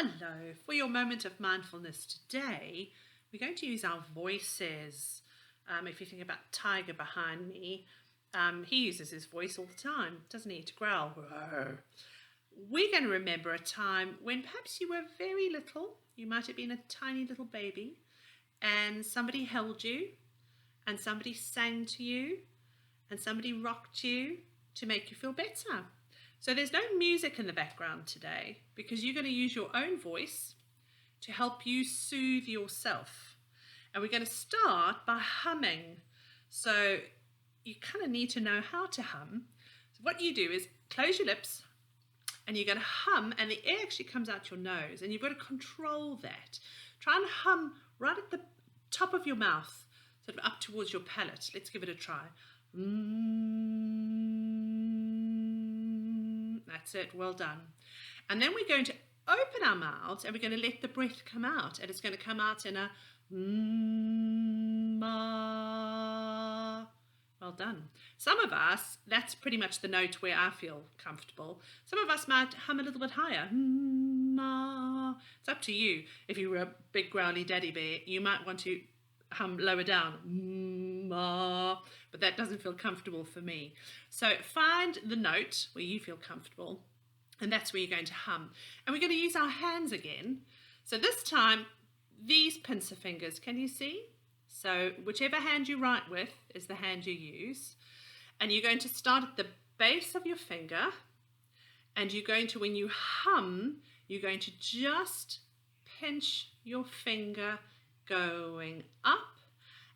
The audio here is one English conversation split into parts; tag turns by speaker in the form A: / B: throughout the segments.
A: Hello, for your moment of mindfulness today, we're going to use our voices. If you think about Tiger behind me, he uses his voice all the time, doesn't he, to growl. We're going to remember a time when perhaps you were very little, you might have been a tiny little baby, and somebody held you, and somebody sang to you, and somebody rocked you to make you feel better. So there's no music in the background today because you're going to use your own voice to help you soothe yourself. And we're going to start by humming. So you kind of need to know how to hum. So what you do is close your lips and you're going to hum, and the air actually comes out your nose, and you've got to control that. Try and hum right at the top of your mouth, sort of up towards your palate. Let's give it a try. That's it, well done. And then we're going to open our mouths and we're going to let the breath come out, and it's going to come out in a ma. Well done. Some of us, that's pretty much the note where I feel comfortable. Some of us might hum a little bit higher. Ma. It's up to you. If you were a big growly daddy bear, you might want to hum lower down, ma, but that doesn't feel comfortable for me. So find the note where you feel comfortable, and that's where you're going to hum. And we're going to use our hands again. So this time, these pincer fingers, can you see? So whichever hand you write with is the hand you use. And you're going to start at the base of your finger, and you're going to, when you hum, you're going to just pinch your finger going up,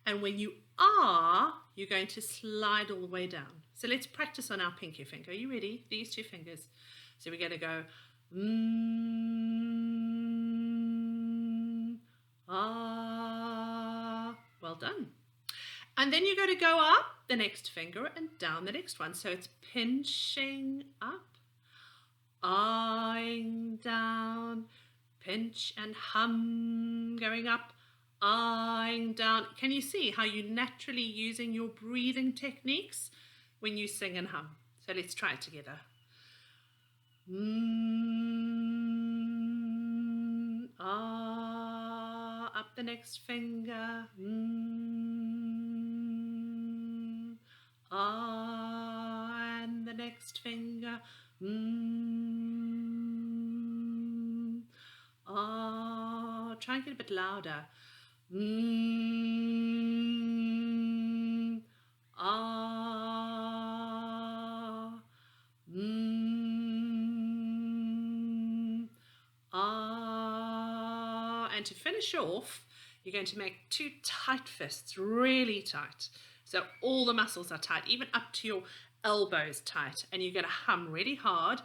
A: and when you are, you're going to slide all the way down. So let's practice on our pinky finger. Are you ready? These two fingers. So we're going to go ah. Well done. And then you're going to go up the next finger and down the next one. So it's pinching up, ahing down, pinch and hum, going up, ahing down. Can you see how you're naturally using your breathing techniques when you sing and hum? So let's try it together. Ah, up the next finger. Ah, and the next finger. Ah, try and get a bit louder. Ah, ah. And to finish off, you're going to make two tight fists, really tight. So all the muscles are tight, even up to your elbows tight. And you're going to hum really hard.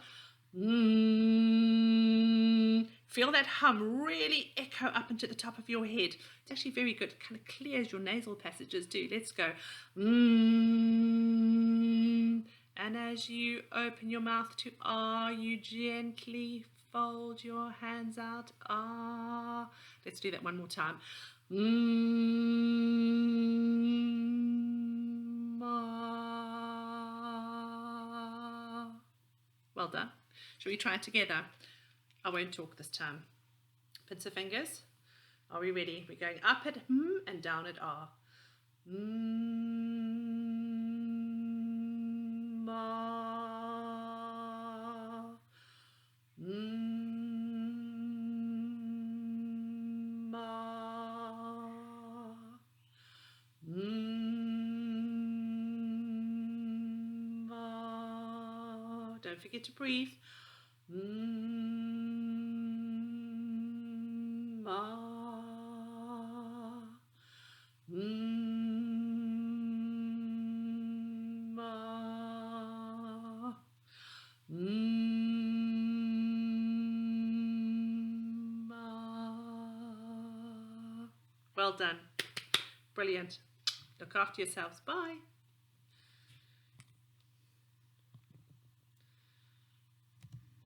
A: Feel that hum really echo up into the top of your head. It's actually very good. It kind of clears your nasal passages too. Let's go. And as you open your mouth to ah, you gently fold your hands out. Ah. Let's do that one more time. Ah. Well done. Shall we try it together? I won't talk this time. Pincer fingers. Are we ready? We're going up at and down at ah. Ma. Ma. Don't forget to breathe. Ma. Ma. Ma. Well done. Brilliant. Look after yourselves. Bye.